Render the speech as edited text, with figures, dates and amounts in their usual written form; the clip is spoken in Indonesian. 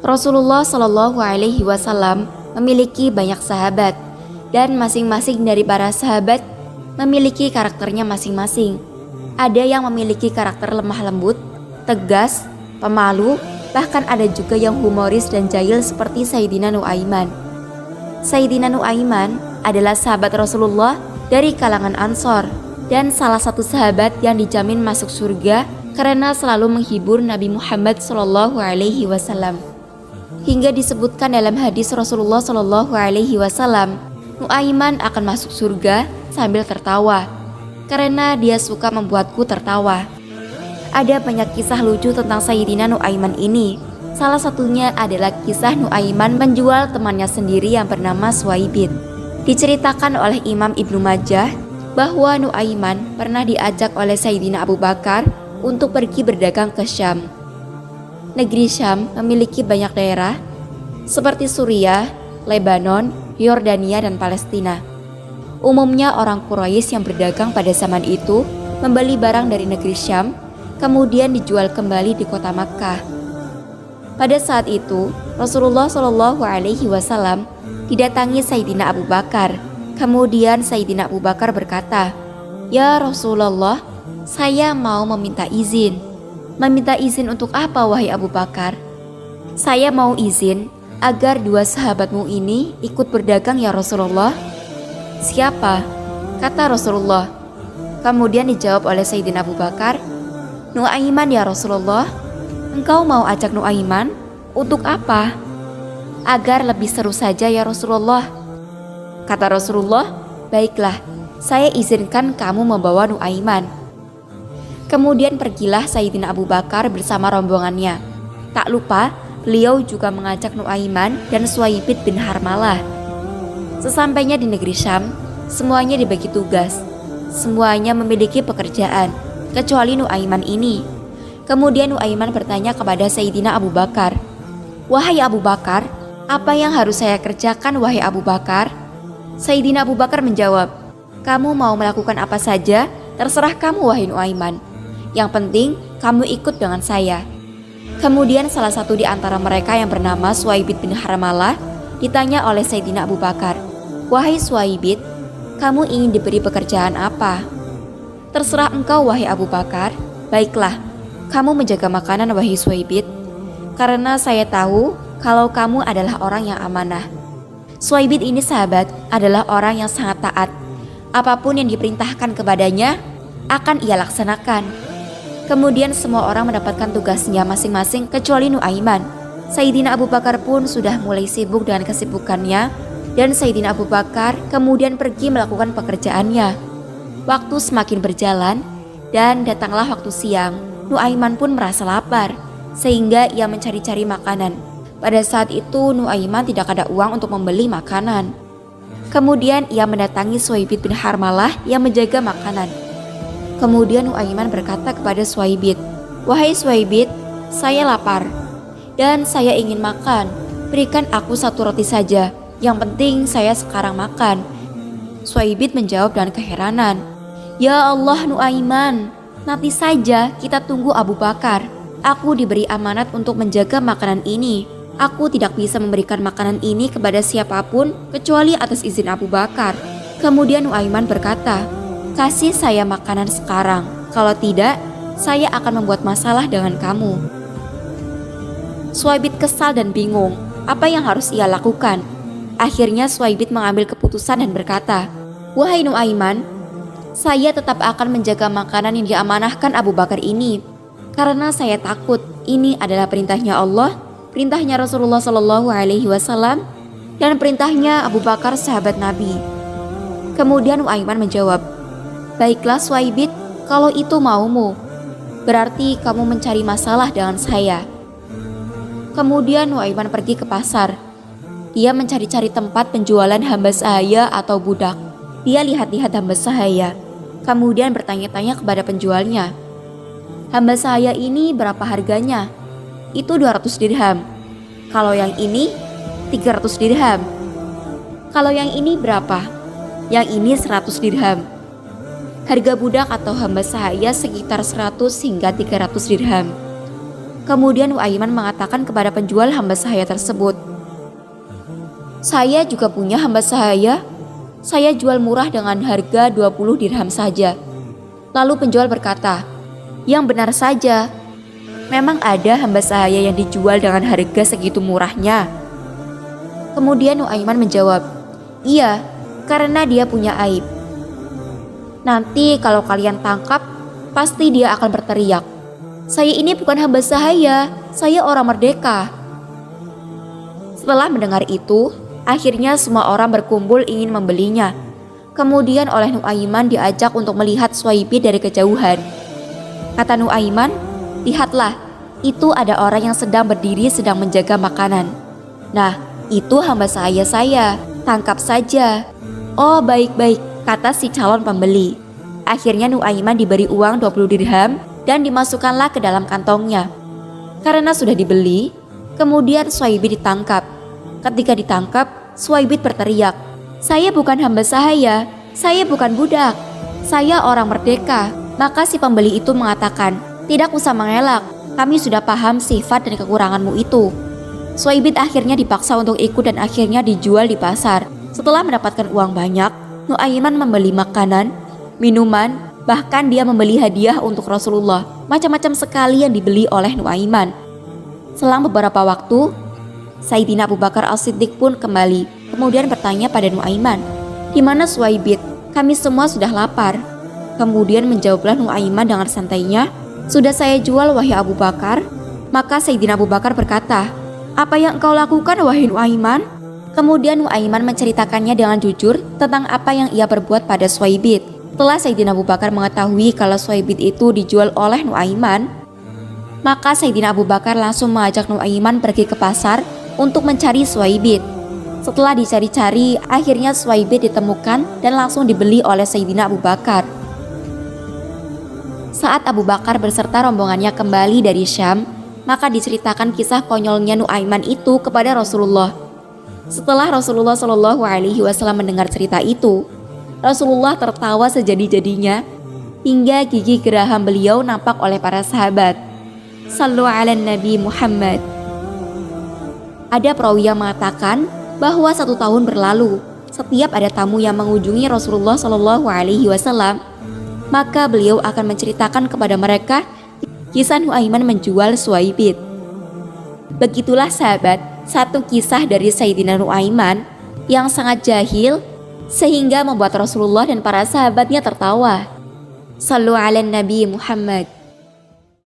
Rasulullah Shallallahu Alaihi Wasallam memiliki banyak sahabat dan masing-masing dari para sahabat memiliki karakternya masing-masing. Ada yang memiliki karakter lemah lembut, tegas, pemalu, bahkan ada juga yang humoris dan jahil seperti Sayyidina Nu'aiman. Sayyidina Nu'aiman adalah sahabat Rasulullah dari kalangan Ansor dan salah satu sahabat yang dijamin masuk surga karena selalu menghibur Nabi Muhammad Shallallahu Alaihi Wasallam. Hingga disebutkan dalam hadis Rasulullah Shallallahu Alaihi Wasallam, Nu'aiman akan masuk surga sambil tertawa karena dia suka membuatku tertawa. Ada banyak kisah lucu tentang Sayyidina Nu'aiman ini. Salah satunya adalah kisah Nu'aiman menjual temannya sendiri yang bernama Suwaibid. Diceritakan oleh Imam Ibnu Majah bahwa Nu'aiman pernah diajak oleh Sayyidina Abu Bakar untuk pergi berdagang ke Syam. Negeri Syam memiliki banyak daerah seperti Suriah, Lebanon, Yordania, dan Palestina. Umumnya orang Quraisy yang berdagang pada zaman itu membeli barang dari negeri Syam, kemudian dijual kembali di kota Makkah. Pada saat itu, Rasulullah Shallallahu Alaihi Wasallam didatangi Sayyidina Abu Bakar. Kemudian Sayyidina Abu Bakar berkata, "Ya Rasulullah, saya mau meminta izin." "Meminta izin untuk apa, wahai Abu Bakar?" "Saya mau izin agar dua sahabatmu ini ikut berdagang, ya Rasulullah." "Siapa?" kata Rasulullah. Kemudian dijawab oleh Sayyidina Abu Bakar, "Nu'aiman, ya Rasulullah." "Engkau mau ajak Nu'aiman? Untuk apa?" "Agar lebih seru saja, ya Rasulullah." Kata Rasulullah, "Baiklah, saya izinkan kamu membawa Nu'aiman." Kemudian pergilah Sayyidina Abu Bakar bersama rombongannya. Tak lupa, beliau juga mengajak Nu'aiman dan Suwaibid bin Harmalah. Sesampainya di negeri Syam, semuanya dibagi tugas. Semuanya memiliki pekerjaan, kecuali Nu'aiman ini. Kemudian Nu'aiman bertanya kepada Sayyidina Abu Bakar, "Wahai Abu Bakar, apa yang harus saya kerjakan, wahai Abu Bakar?" Sayyidina Abu Bakar menjawab, "Kamu mau melakukan apa saja, terserah kamu, wahai Nu'aiman. Yang penting kamu ikut dengan saya." Kemudian salah satu di antara mereka yang bernama Suwaibid bin Harmalah ditanya oleh Sayyidina Abu Bakar, "Wahai Suwaibid, kamu ingin diberi pekerjaan apa?" "Terserah engkau, wahai Abu Bakar." "Baiklah, kamu menjaga makanan, wahai Suwaibid, karena saya tahu kalau kamu adalah orang yang amanah." Suwaibid ini sahabat adalah orang yang sangat taat. Apapun yang diperintahkan kepadanya akan ia laksanakan. Kemudian semua orang mendapatkan tugasnya masing-masing kecuali Nu'aiman. Sayyidina Abu Bakar pun sudah mulai sibuk dengan kesibukannya dan Sayyidina Abu Bakar kemudian pergi melakukan pekerjaannya. Waktu semakin berjalan dan datanglah waktu siang. Nu'aiman pun merasa lapar sehingga ia mencari-cari makanan. Pada saat itu Nu'aiman tidak ada uang untuk membeli makanan. Kemudian ia mendatangi Suwaibid bin Harmalah yang menjaga makanan. Kemudian Nu'aiman berkata kepada Suwaibid, "Wahai Suwaibid, saya lapar dan saya ingin makan. Berikan aku satu roti saja, yang penting saya sekarang makan." Suwaibid menjawab dengan keheranan, "Ya Allah Nu'aiman, nanti saja kita tunggu Abu Bakar. Aku diberi amanat untuk menjaga makanan ini. Aku tidak bisa memberikan makanan ini kepada siapapun kecuali atas izin Abu Bakar." Kemudian Nu'aiman berkata, "Kasih saya makanan sekarang, kalau tidak, saya akan membuat masalah dengan kamu." Suwaibid kesal dan bingung apa yang harus ia lakukan. Akhirnya Suwaibid mengambil keputusan dan berkata, "Wahai Nu'aiman, saya tetap akan menjaga makanan yang diamanahkan Abu Bakar ini, karena saya takut ini adalah perintahnya Allah, perintahnya Rasulullah Shallallahu Alaihi Wasallam, dan perintahnya Abu Bakar sahabat Nabi." Kemudian Nu'aiman menjawab, "Baiklah Suwaibid, kalau itu maumu, berarti kamu mencari masalah dengan saya." Kemudian Nu'aiman pergi ke pasar. Dia mencari-cari tempat penjualan hamba sahaya atau budak. Dia lihat-lihat hamba sahaya, kemudian bertanya-tanya kepada penjualnya, "Hamba sahaya ini berapa harganya?" "Itu 200 dirham. Kalau yang ini 300 dirham. Kalau yang ini berapa?" "Yang ini 100 dirham. Harga budak atau hamba sahaya sekitar 100 hingga 300 dirham. Kemudian Nuaiman mengatakan kepada penjual hamba sahaya tersebut, "Saya juga punya hamba sahaya. Saya jual murah dengan harga 20 dirham saja." Lalu penjual berkata, "Yang benar saja. Memang ada hamba sahaya yang dijual dengan harga segitu murahnya?" Kemudian Nuaiman menjawab, "Iya, karena dia punya aib. Nanti kalau kalian tangkap, pasti dia akan berteriak, 'Saya ini bukan hamba sahaya, saya orang merdeka.'" Setelah mendengar itu, akhirnya semua orang berkumpul ingin membelinya. Kemudian oleh Nuaiman diajak untuk melihat Suwaibid dari kejauhan. Kata Nuaiman, "Lihatlah, itu ada orang yang sedang berdiri sedang menjaga makanan. Nah, itu hamba saya, tangkap saja." "Oh, baik-baik," kata si calon pembeli. Akhirnya Nuaiman diberi uang 20 dirham dan dimasukkanlah ke dalam kantongnya. Karena sudah dibeli, kemudian Suwaibid ditangkap. Ketika ditangkap, Suwaibid berteriak, "Saya bukan hamba sahaya, saya bukan budak, saya orang merdeka." Maka si pembeli itu mengatakan, "Tidak usah mengelak, kami sudah paham sifat dan kekuranganmu itu." Suwaibid akhirnya dipaksa untuk ikut dan akhirnya dijual di pasar. Setelah mendapatkan uang banyak, Nuaiman membeli makanan, minuman, bahkan dia membeli hadiah untuk Rasulullah. Macam-macam sekali yang dibeli oleh Nuaiman. Selang beberapa waktu, Sayyidina Abu Bakar As-Siddiq pun kembali, kemudian bertanya pada Nuaiman, "Di mana Suwaibid? Kami semua sudah lapar." Kemudian menjawablah Nuaiman dengan santainya, "Sudah saya jual wahai Abu Bakar." Maka Sayyidina Abu Bakar berkata, "Apa yang engkau lakukan wahai Nuaiman?" Kemudian Nuaiman menceritakannya dengan jujur tentang apa yang ia perbuat pada Suwaibid. Setelah Sayyidina Abu Bakar mengetahui kalau Suwaibid itu dijual oleh Nuaiman, maka Sayyidina Abu Bakar langsung mengajak Nuaiman pergi ke pasar untuk mencari Suwaibid. Setelah dicari-cari, akhirnya Suwaibid ditemukan dan langsung dibeli oleh Sayyidina Abu Bakar. Saat Abu Bakar beserta rombongannya kembali dari Syam, maka diceritakan kisah konyolnya Nuaiman itu kepada Rasulullah. Setelah Rasulullah Shallallahu Alaihi Wasallam mendengar cerita itu, Rasulullah tertawa sejadi-jadinya hingga gigi geraham beliau nampak oleh para sahabat. Sallu ala Nabi Muhammad. Ada perawi yang mengatakan bahwa 1 tahun berlalu, setiap ada tamu yang mengunjungi Rasulullah Shallallahu Alaihi Wasallam, maka beliau akan menceritakan kepada mereka kisah Nuaiman menjual Suwaibid. Begitulah sahabat, satu kisah dari Sayyidina Nuaiman yang sangat jahil sehingga membuat Rasulullah dan para sahabatnya tertawa. Sallu ala Nabi Muhammad.